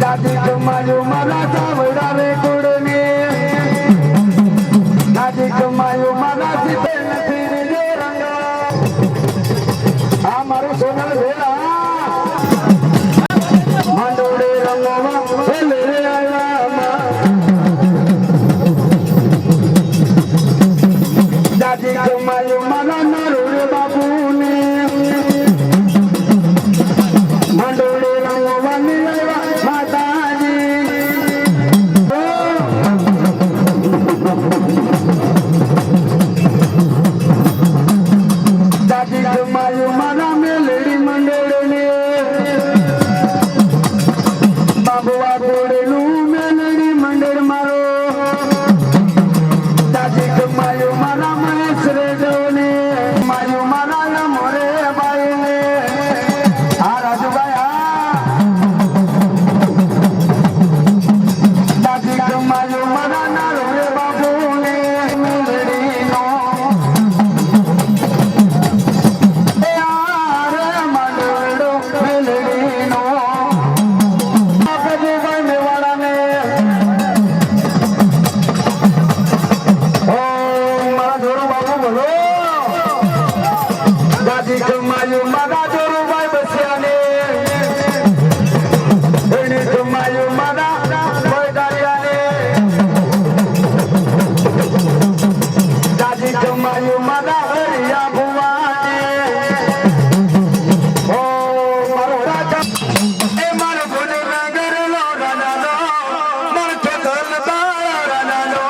दादी कमायो मला सावळा रे कुडने दादी कमायो मला सीते फिर जे रंगा हमारो सोनल भेला मंडोड़े रंगवा भेले आया दादी कमायो मला नरुरे बाबूने मंडोड़े रंगवा मिलवा माताजी दादी कमायो मला मेलडी मंडोड़े बाबुआ बोड़ेलू मेलडी मंडोड़ मारो दादी कमायो मला महेश रे जवने मायो मला मोरे बाईने आ राजू बाया दादी कमायो मला नारो रे बाबूने मेलडी नो ए आरे मंडोड़ो मेलडी नो कभी गने वाला ने ओ मारा जोरू बाबू बोलो दादी कमायो मारा जोरू बाई बसियाने एनी कमायो मारा कोई दारियाने दादी कमायो मारा हरिया बुवाने ओ मारो राजा ए मारो बोले नगर लो राना लो मर चल बारा राना लो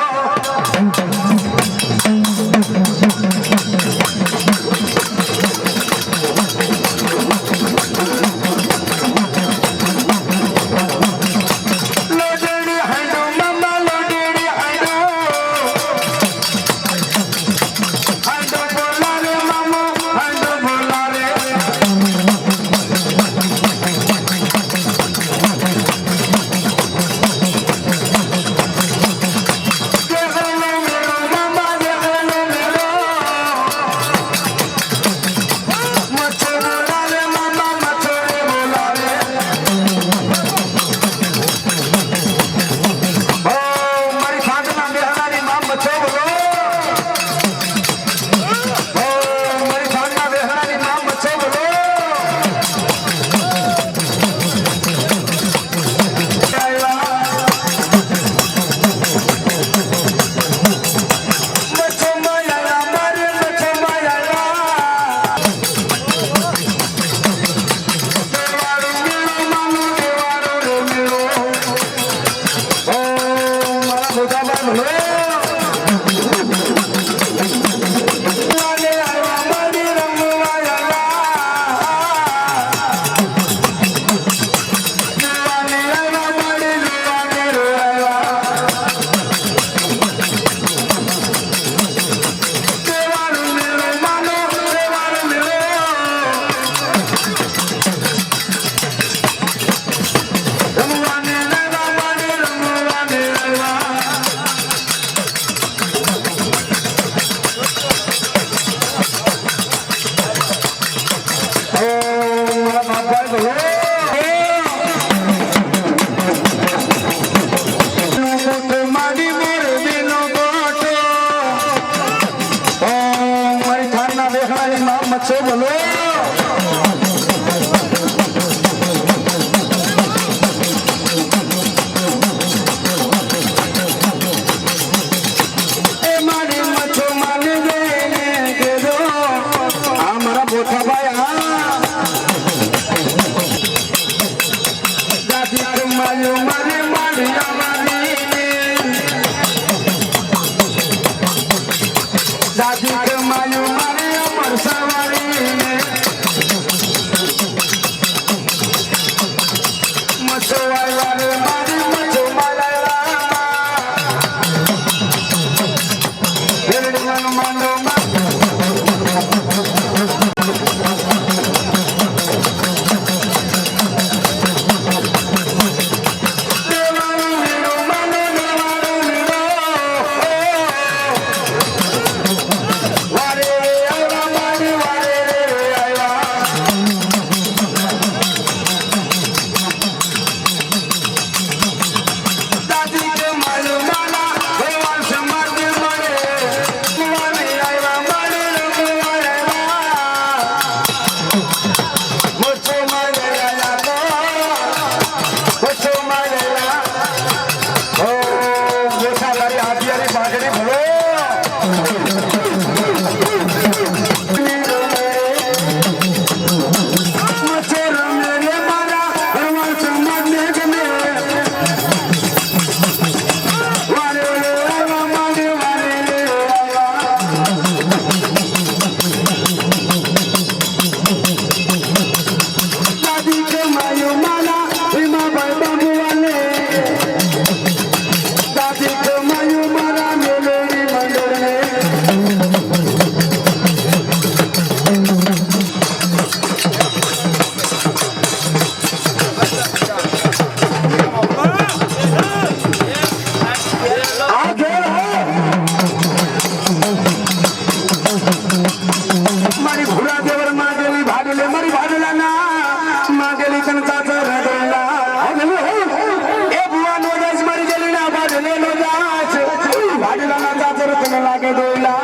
लोडेड़ी हंडो मम्मा लोडेड़ी हंडो हंडो बोला रे मामो हंडो बोला रे देखलो मेरो मम्मा देखलो मेरो मच्छर बोला रे मम्मा मच्छर बोला रे ओ मारी फाटना बेहनानी मां मच्छर बोलो ओ मारी फाटना बेहनानी मां मच्छर बोलो आया मच्छर माया मारे मच्छर माया देवारू मिलो मामू देवारू रे मिलो ओ मारा भोगा बाई बोलो वाले आया मारी रंगवा आया दीवाने आया मारी दीवाने रे आया देवारू मिलो मामू देवारू मिलो रंगवाने आया मारी रंगवाने आया ओ मारा बाप भाई बोलो गोटो माडी मोरे बिनो गोटो ओ मारी थाना देखनानी मां मच्छे बोलो ए मारी मच्छो माने देने के दो हमारा बोथा भाया लाकडी त्यांचा रगडला ए बुवा नोजास मरी गेली ना बाजले नोजास भाडला ना चाचर तुला लागे डोला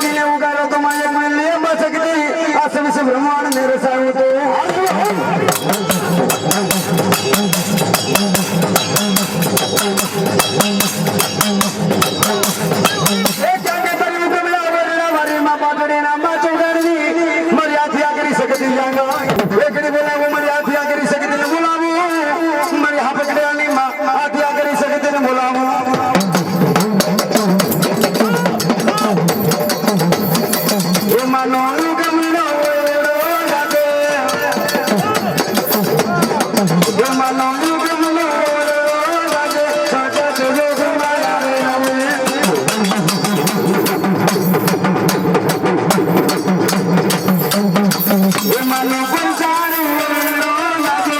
दिले उगालो तो माझे म्हणले बसकते असं विष ब्रह्मांड निरसावतो एक जागे तरी उगला वरला वारी मा पाटडे ना मा चौगडनी मर्यादा करी सकती जांगा एकड़ी बोलावो मर्यादा करी सकती न बोलावो मरी हा पकड़े आणि मा आत्या करी सकती न बोलावो ए मानो गमनो जाते ए मानो गमनो जाते सजा जो गुमाया रे ए मानो पंचारे जाते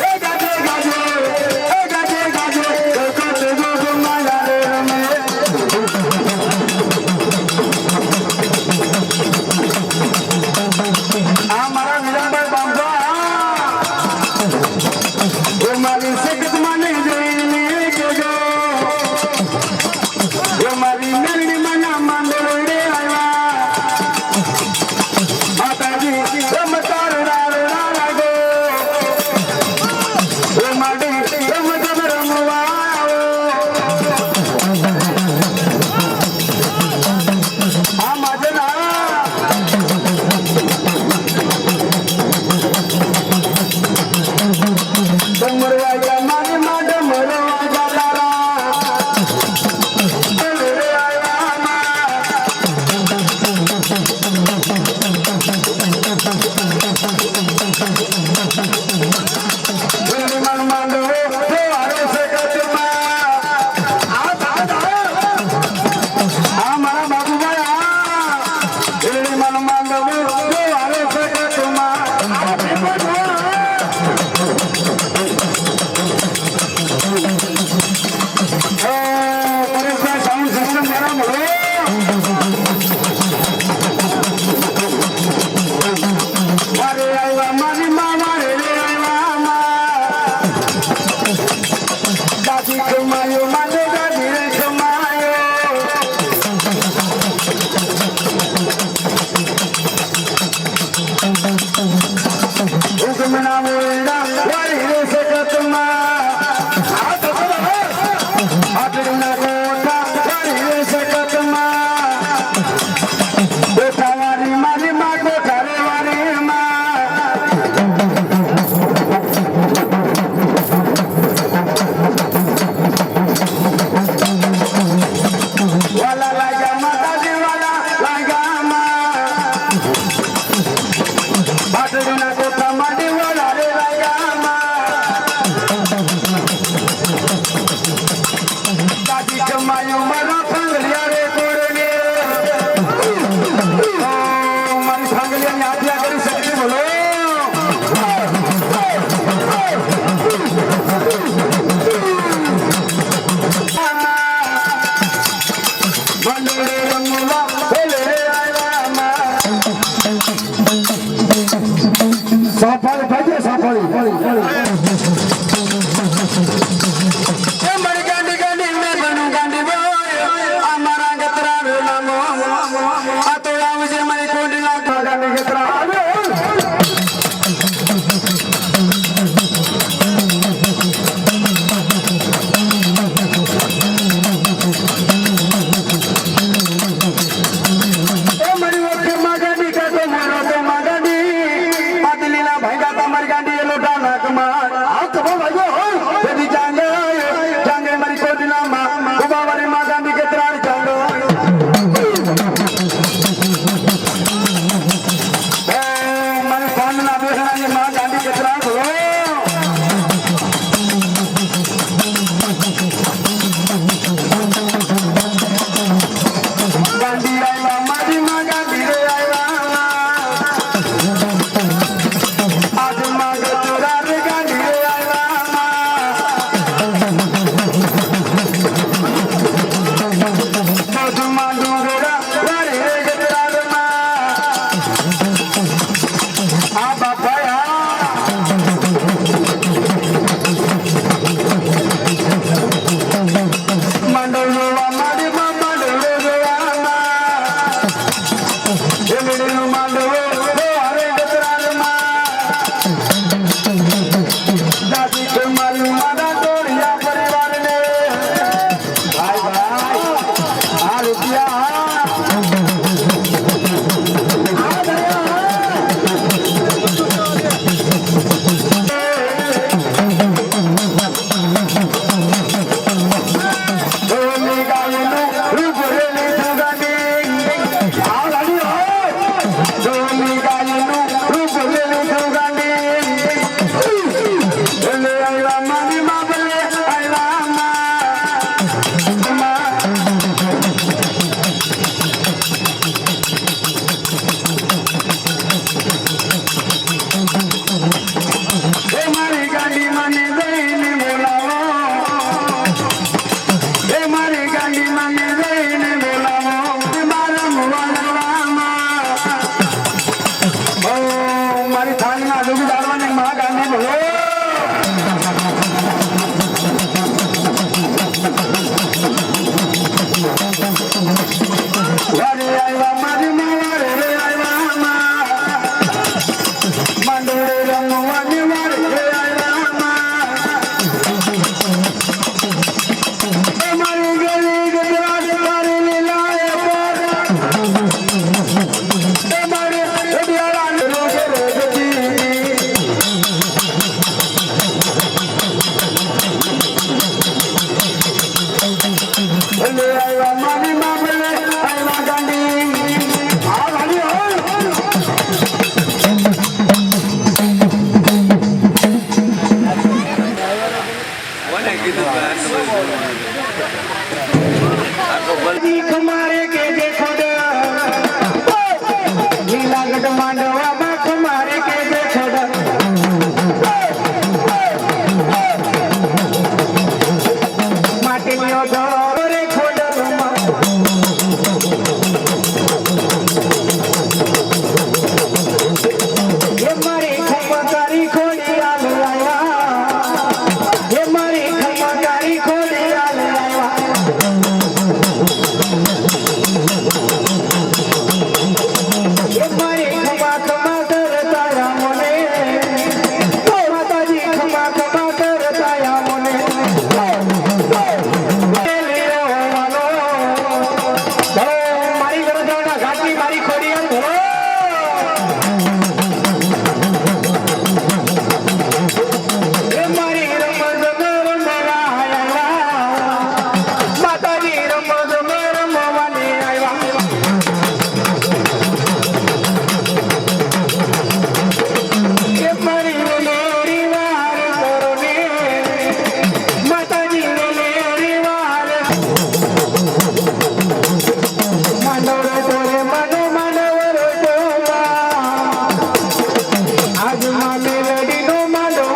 ए गाजे गाजे ए गाजे गाजे सजा जो गुमाया रे हमारा विलंबर बाबा वो मारी सकत माने जोईने के जो वो मारी मेरी मना मंदोड़े आया माता जी हम तार लागो वो मारी हम जब रमवाओ हम अजना डमरवाया माने मा डमरवाया लाला डमरे आया मा डमरे मन मांडो तो आरो से कतमा हमारा बाबू भाया डमरे मन मांडो तो आरो से कतमा साउंड सिस्टम मेरा बोलो अरे आया मानी मामा रे आया मामा दादी कमायो माने दादी रे कमायो हुक्म ना बोलना वारी रे से कतमा आटना कोटा वारी रे से कतमा कोटा वारी मारी मा कोटा रे वारी मा वाला लागा माता जी वाला लागा मा आटना कोटा माटी वाला रे लागा मा दादी कमायो मरा फंगलिया रे कोड़ने ओ मरी फंगलिया ने आज्ञा करी सकती बोलो बंदे रंगवा बोले आया मा सफल भाई सफल मरी गांडी गांडी में बनू गांडी बोय हमारा गतरा रे नामो आतोड़ा मुझे मरी कोंडी लाग गांडी गतरा વારે આવ્યા મારી માં વારે આવ્યા માં માંડોળે રમવાની વારે આવ્યા માં મારી ગલી ગજરાત તારી લીલાએ મારે અડિયાળા રોગે રોગતી ભલે આવ્યા મારી માં ભલે આવ્યા ગાંડી આ ગાંડી દીખ મારે કે દેખો લીલા ગઢ માંડવા બાખ મારે કે દેખો માટીનો દોરે ખોડમાં એ મારી ખમકારી ખોડી આવ્યા એ મારી ખમકારી ખોડી આવ્યા એ મારી ખમા ખમા કરતા મને માતાજી ખમા ખમા કરતા મને મારી ગરજાના ઘાટી મારી ખોડિયાલ એ મારી રમત રમવા માતાજી રમત રમવાની આવ્યા એ મારી લેરી વાર કરો ને માતાજી લેરી વાર માનવ તોરે માનો માનવ આજ માં મેલડી નો માનવ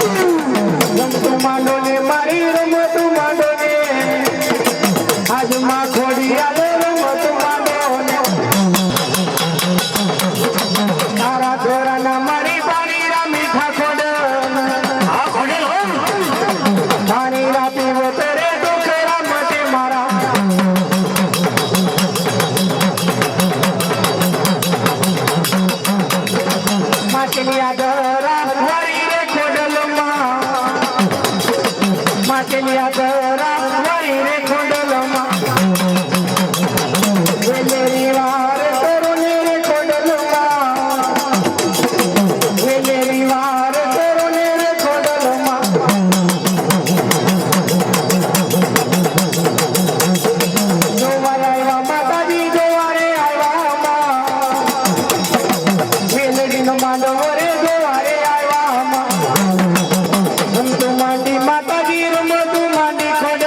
રમતું માંડો ને મારી રમતું માંડો ને આજ માં ખોડિયાલે રમતું માંડો ને તારા ઘોરાના મારી બારી રામી ઠાકોડ આ ખોડેલ તારી રાતી વતરે ડોકરા મતે મારા માટેલી આદરા વારી રે ખોડલમાં માટેલી આદરા વારી રે ખોડલમાં વેલેરી વાર કરો ને રે ખોડલમાં વેલેરી વાર કરો ને રે ખોડલમાં જોવા આવ્યા માતાજી જોવા રે આવ્યા વેલેરીનો માંડવો રે જોવા રે આવ્યા રમતું માંડી માતાજી રમતું માંડી ખોડ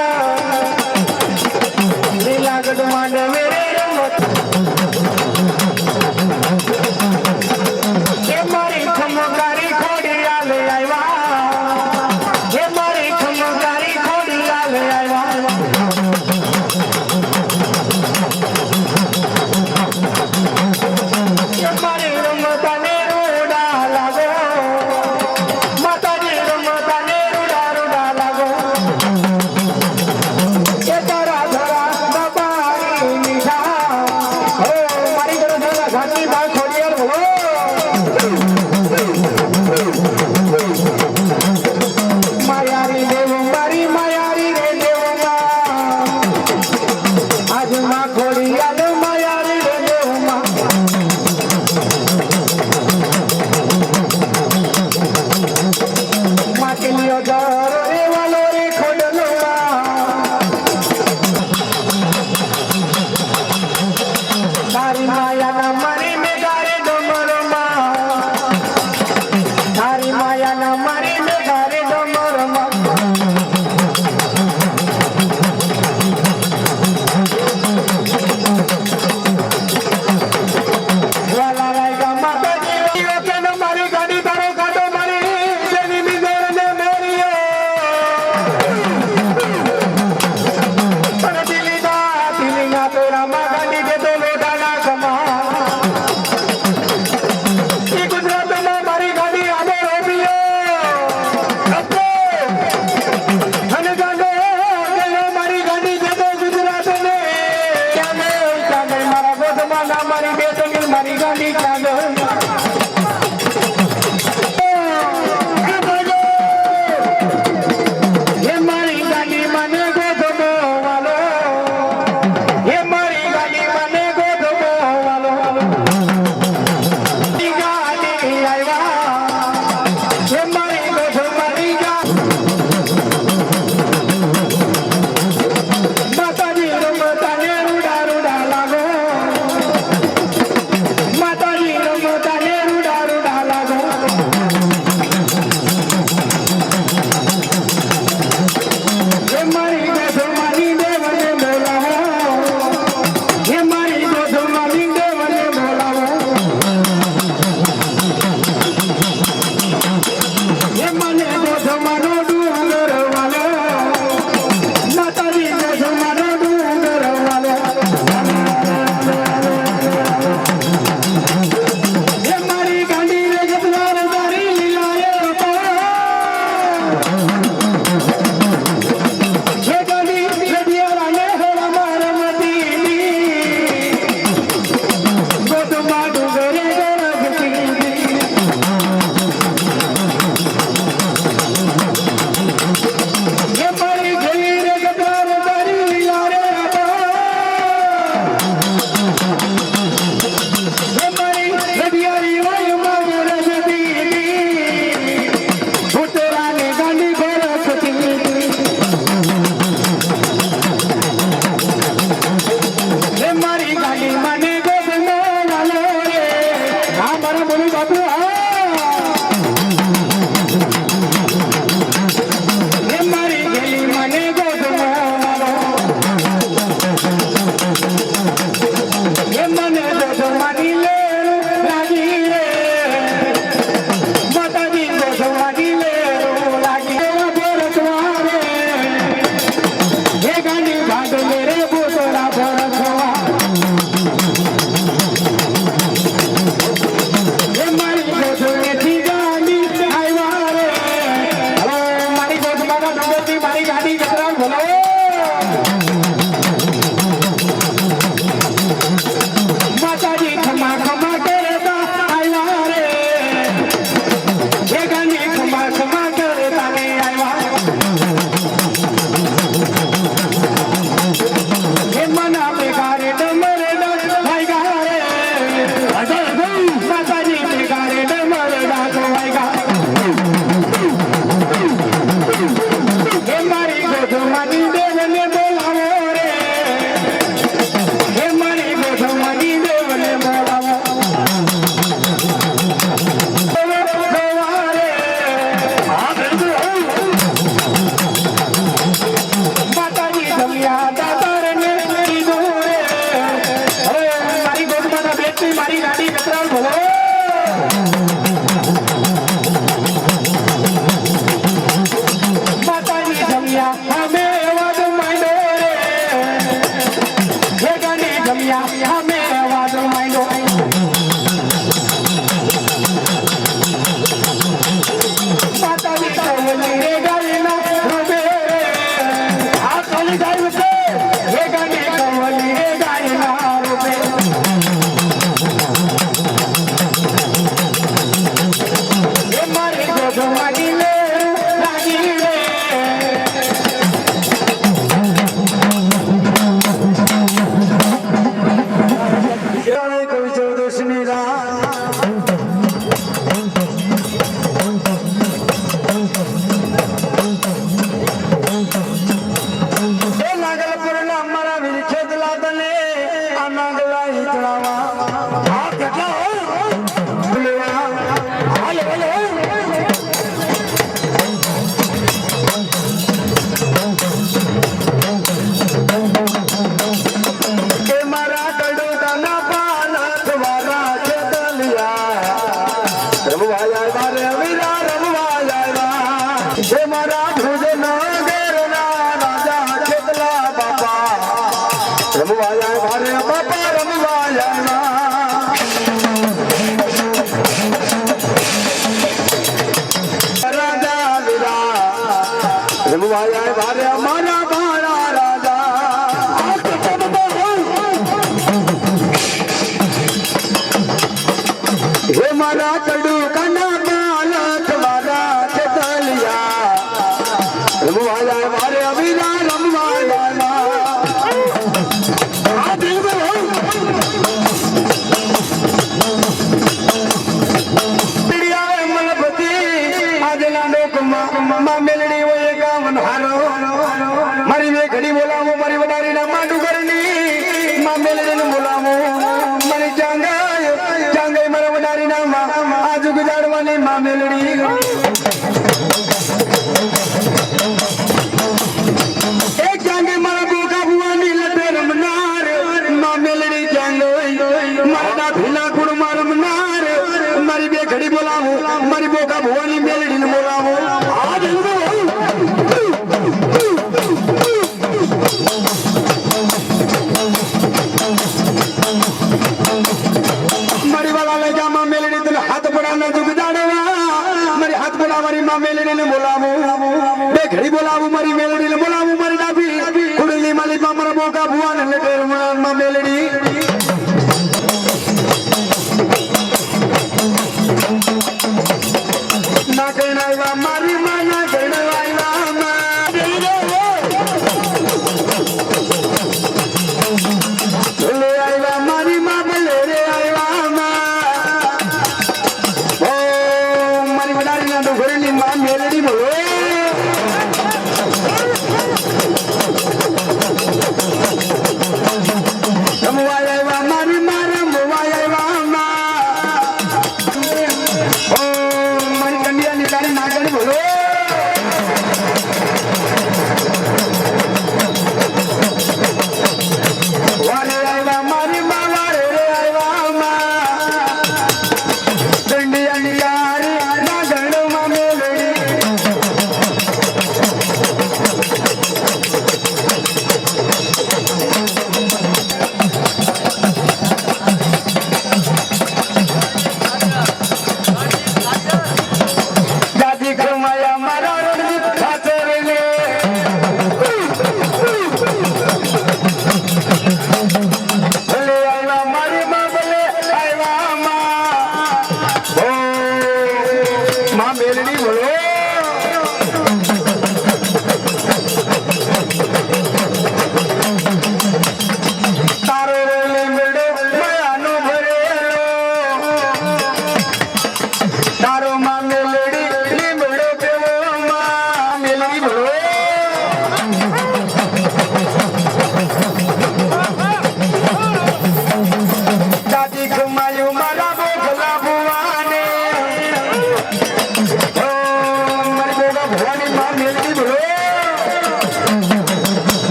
Melody,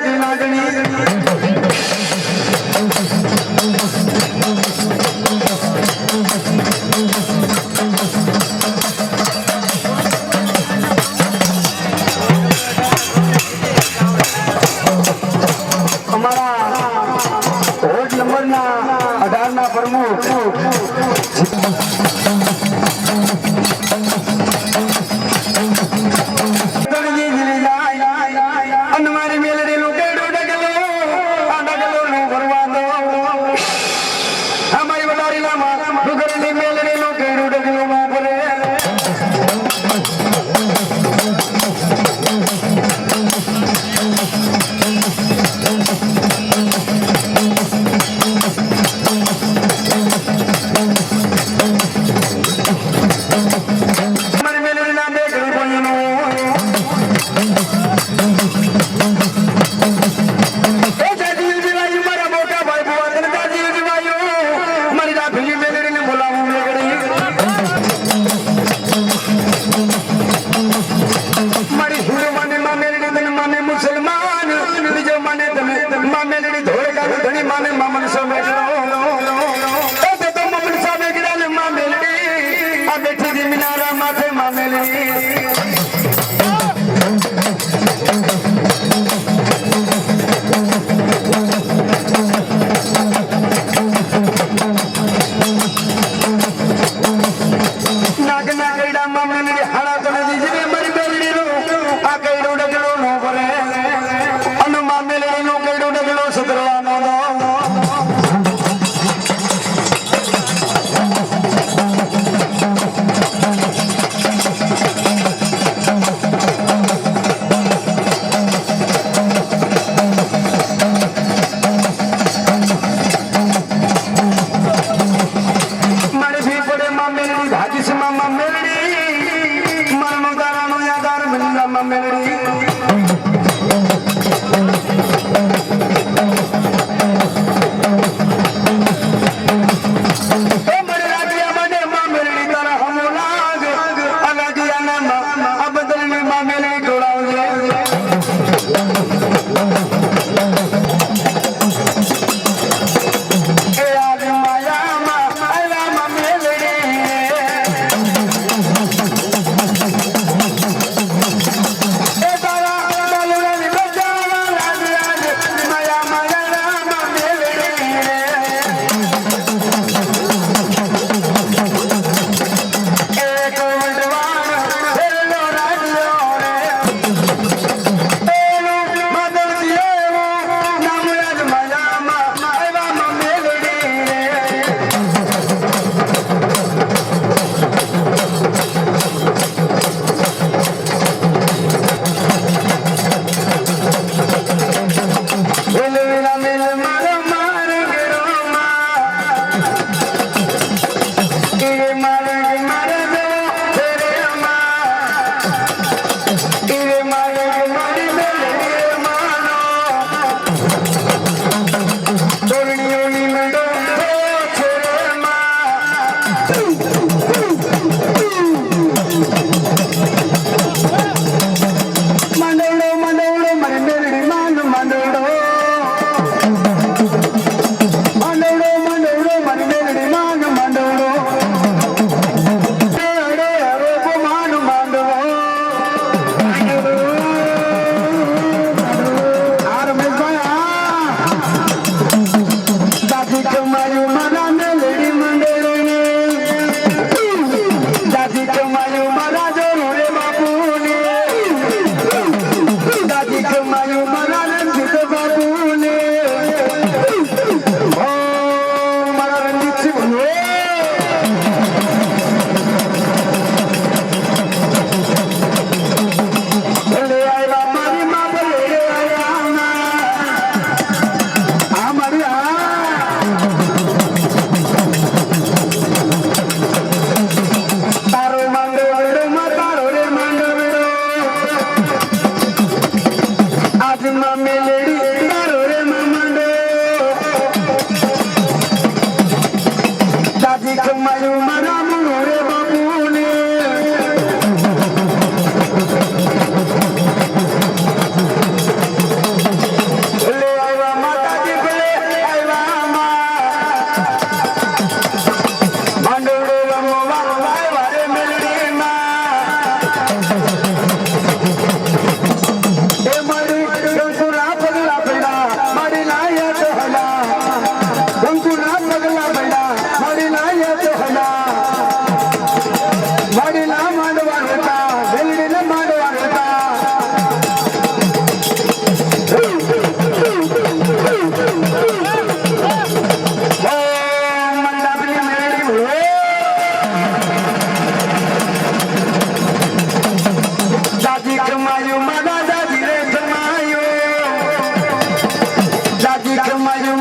की नागनी हमारा वोट नंबर ना 18 ना प्रमुख हमारी मेलरी लोके डगलो डगलो नो भरवानो हमारी बदारी लामा डुगरली मेलरी लोके डगलो मा बोले हमारी मेलरी नाम देख रही बोलनो मुसलमान जो माने मामे लड़ी धोए का धनी माने मामन सो बैठो तो मामन सा बेगड़ा ने मामे लड़ी आ बैठी दी मीनारा माथे मामे लड़ी नाग नागड़ा मामे लड़ी हड़ा तो दी जी मरी बेलड़ी रो आ कईड़ो डगलो नो करे अनु मामे लड़ी नो कईड़ो डगलो सुधरवा नो मारे भी पड़े मामे लड़ी भाजी से मामा मेलड़ी मरनो दारानो यादार मिलना मामे लड़ी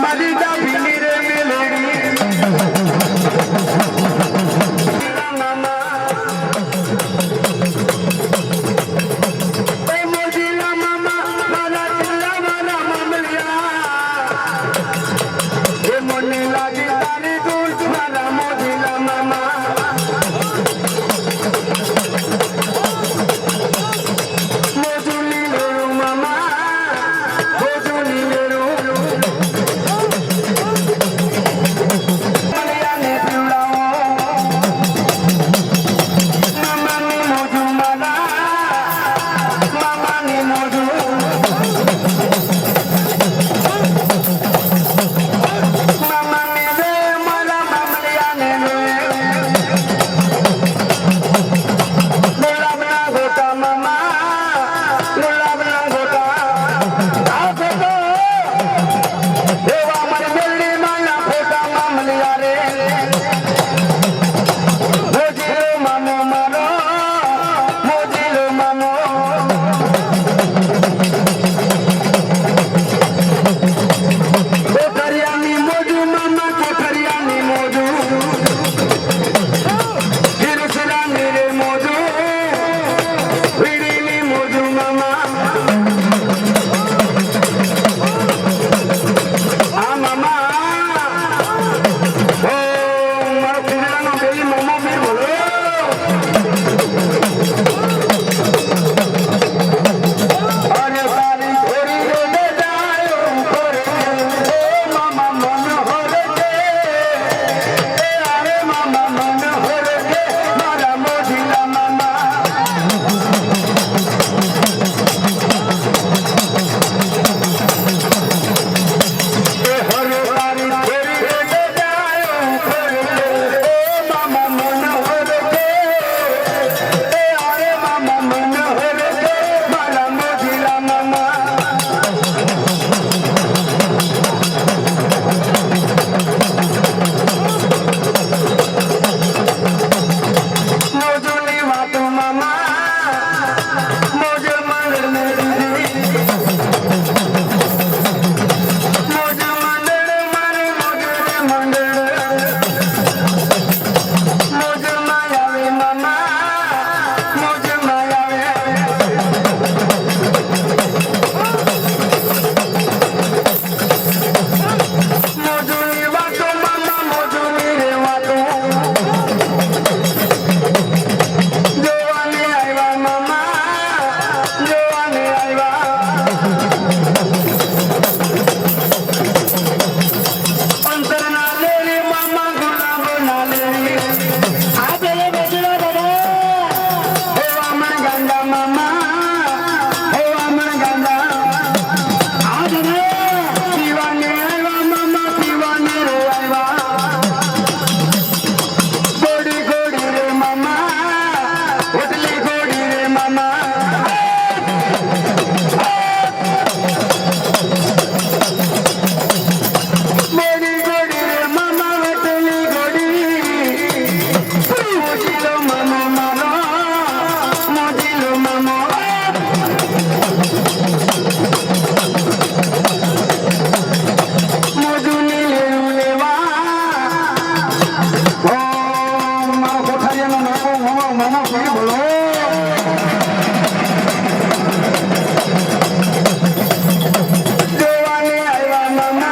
मलिका बिनी रे मिलेगी मामा ए मोजिला मामा वाला चिल्ला वाला मामलिया ए मोनी लागी तारी दूर वाला मोजिला मामा मोजुली लेरू मामा मोजुली लेरू मलिया ने पिलाओ मामा ने मोजू माला मामा ने मोजू मामा ने दे माला मामलिया ने ले लोला बना गोटा मामा लोला बना गोटा आखो तो देवा मर जल्दी माला फोटा मामलिया रे मोजिलो मामो मारो मोजिलो मामो कोठरियानी मोजू मामा कोठरियानी मोजू हिरसरानी रे मोजू विड़ीनी मोजू मामा आ मामा ओ मारो पिजरानो बेली मोमो भी बोलो अरे सारी छोरी रे ले जायो करे ओ मामा मन हो रे ए अरे मामा मन हो रे मारा मोजिला मामा ए हरे सारी छोरी रे ले जायो करे ओ मामा मन हो रे ए अरे मामा मन हो रे मारा मोजिला मामा मोजुली वातो मामा मोजू मंडल में दीदी मोजू मंडल मारे मोजू रे मंडल मोजू मायावे मामा मोजू मायावे मोजुली वातो मामा मोजुली रे वातो जोवाने आइवा मामा जोवाने आइवा अंतर ना ले रे मामा गुलाब ना ले आ बेले बेजलो दादा हो अमन गंगा मामा हो अमन गंगा आ दादा दीवाने आइवा मामा दीवाने रे आइवा गोड़ी गोड़ी रे मामा उतली गोड़ी रे मामा गोड़ी गोड़ी रे मामा उतली गोड़ी मोजिलो मामो मारो मोजिलो मामो मोजुली लेरू लेवा ओ मारो कोठरियानो मामो मामो मामो के बोलो जोवाने आइवा मामा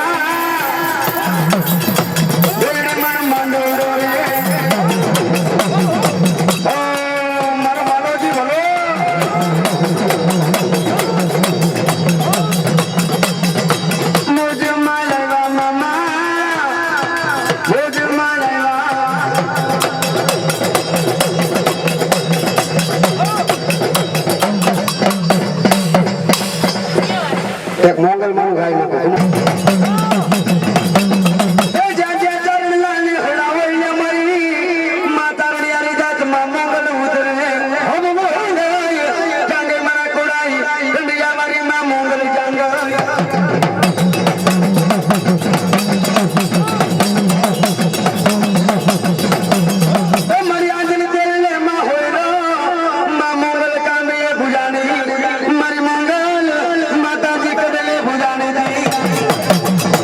बेड़ी मन मंडोरो रे ओ मारो बालोजी बोलो मोजू मालाइवा मामा मोजू मालाइवा एक मंगल मन गाय ना ए जाजे चरण लाने हड़ावैया मरी माता रड़ियारी जात मा मंगल उतरे हम मोहन जांगे मरा कोड़ाई इंडिया मारी मा मंगल जांगा मरियादन तेरे मा होरो मा मंगल कांदे बुझानी मरी मंगल माता जी कदले बुझाने दी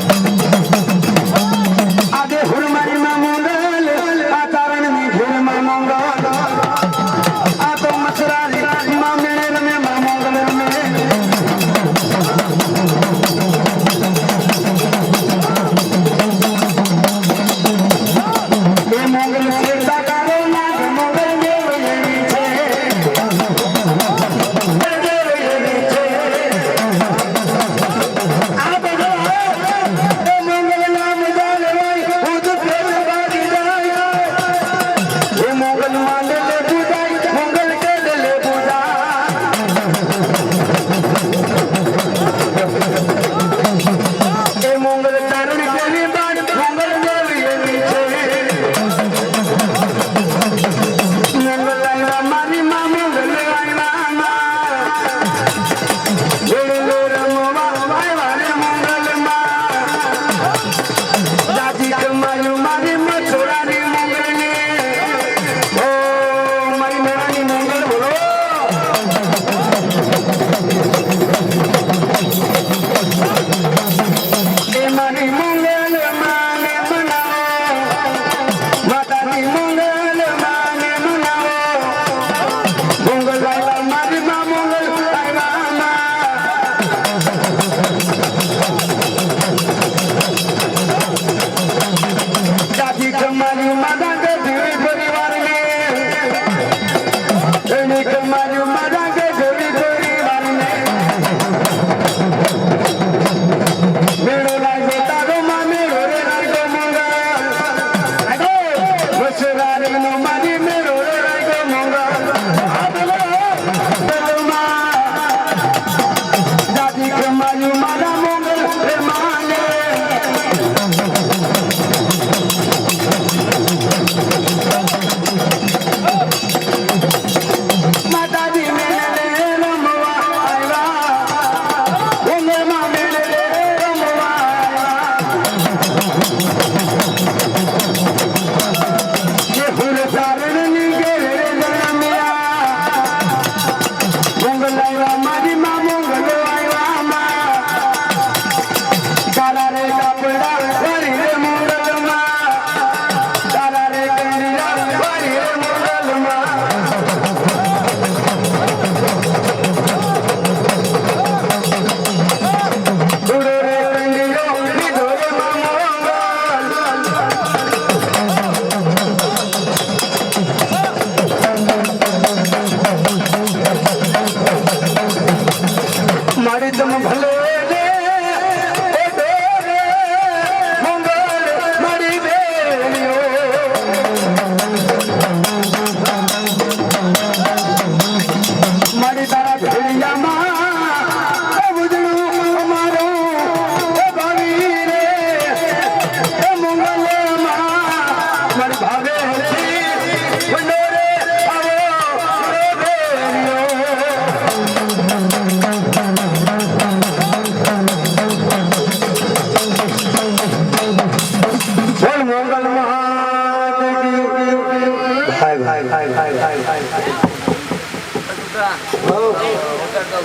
एक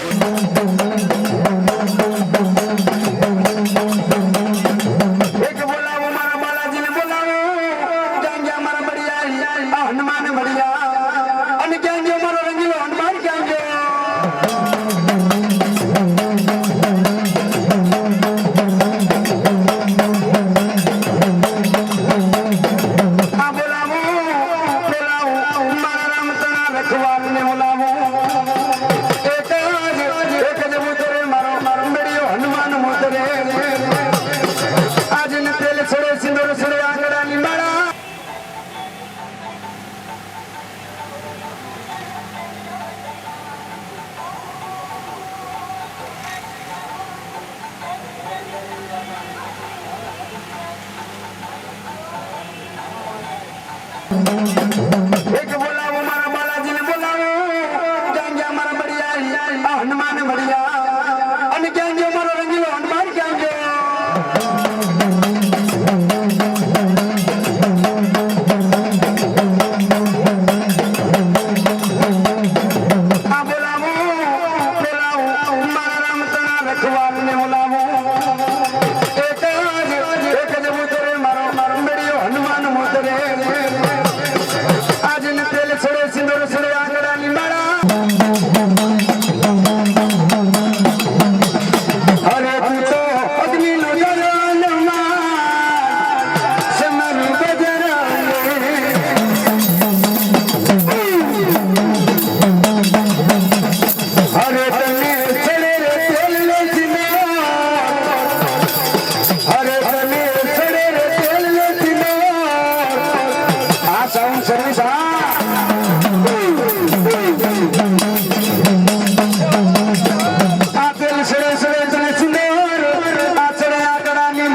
बोलावो मारा बालाजीने बोलावो क्यांगे मारा बढ़िया हनुमान बढ़िया અને ક્यांगे मारो रंगीलो हनुमान क्यांगे आ बोलावो बोलावो मारा राम तना रखवाल ने बोलावो एक जब उतरे मारो मारो बढ़ियो हनुमान मोतरे आज ने तेल छोड़े सिंदूर छोड़े आंगड़ा निमाड़ा एक बोलावो मारा बालाजीने बोलावो क्यांगे मारा बढ़िया हनुमान बढ़िया અને ક્यांगे मारो रंगीलो हनुमान क्यांगे आ बोलावो बोलावो मारा राम तना रखवाल ने बोलावो एक जब उतरे मारो मारो बढ़ियो हनुमान मोतरे आज ने तेल छोड़े सिंदूर छोड़े आंगड़ा निमाड़ा अरे तू तो अग्नि नो जलालमा समर बजराले अरे तने चढ़े रे तेल ले सिने अरे तने चढ़े रे तेल ले सिने आ साउंड सर्विस आ तेल सड़े सड़े सड़े सिंदूर आ चढ़े आगड़ा नी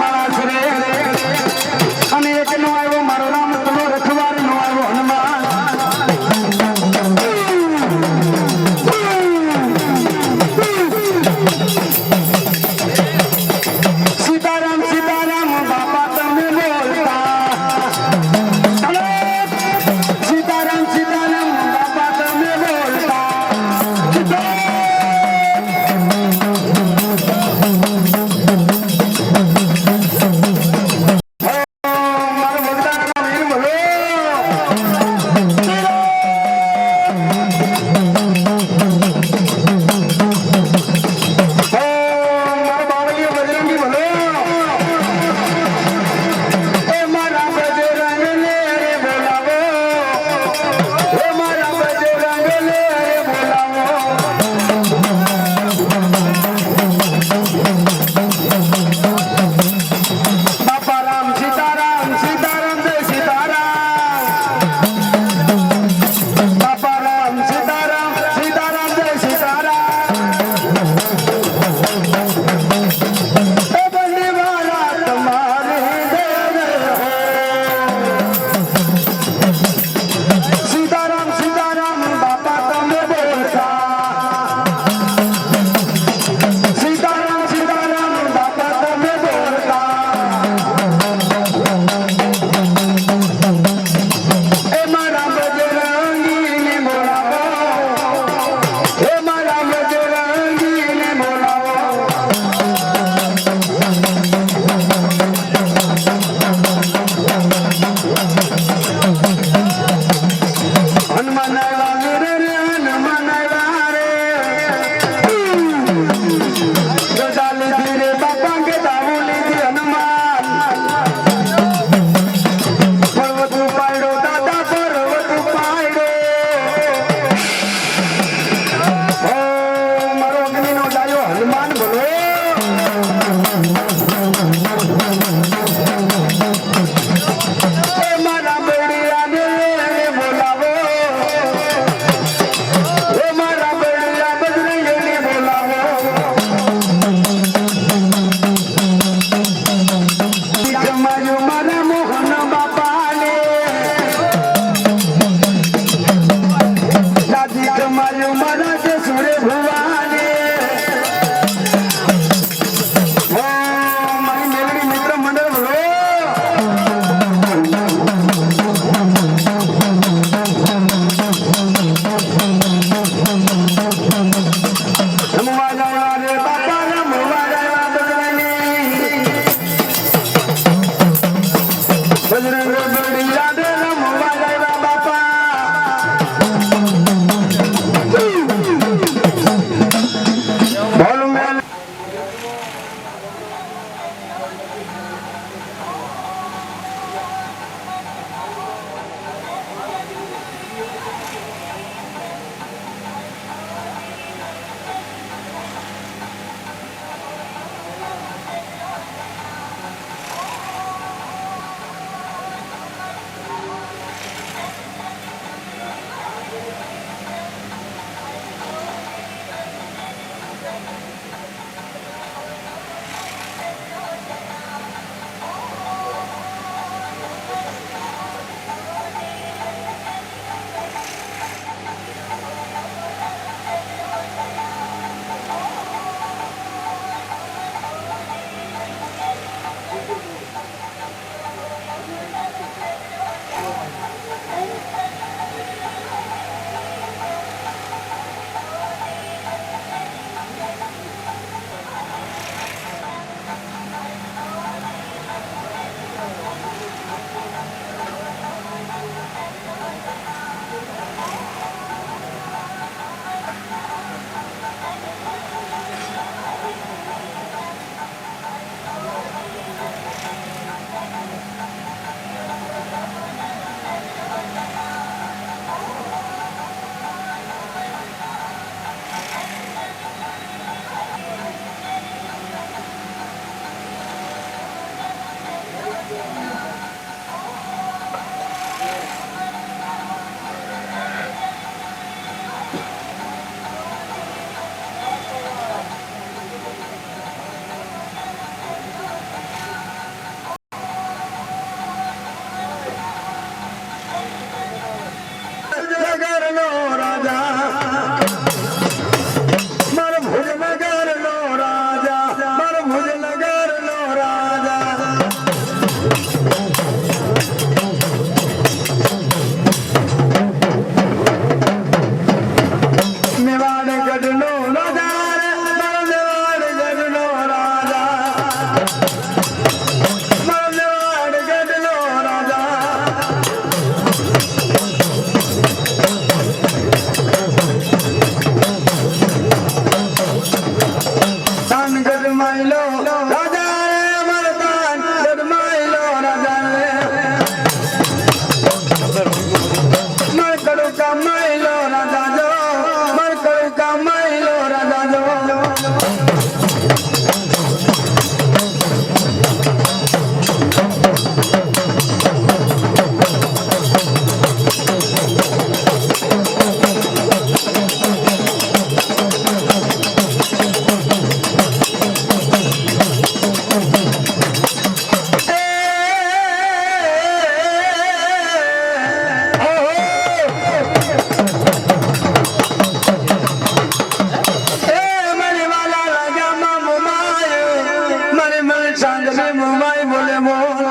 चांदनी मुंबई बोले मोर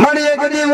मणि एक दी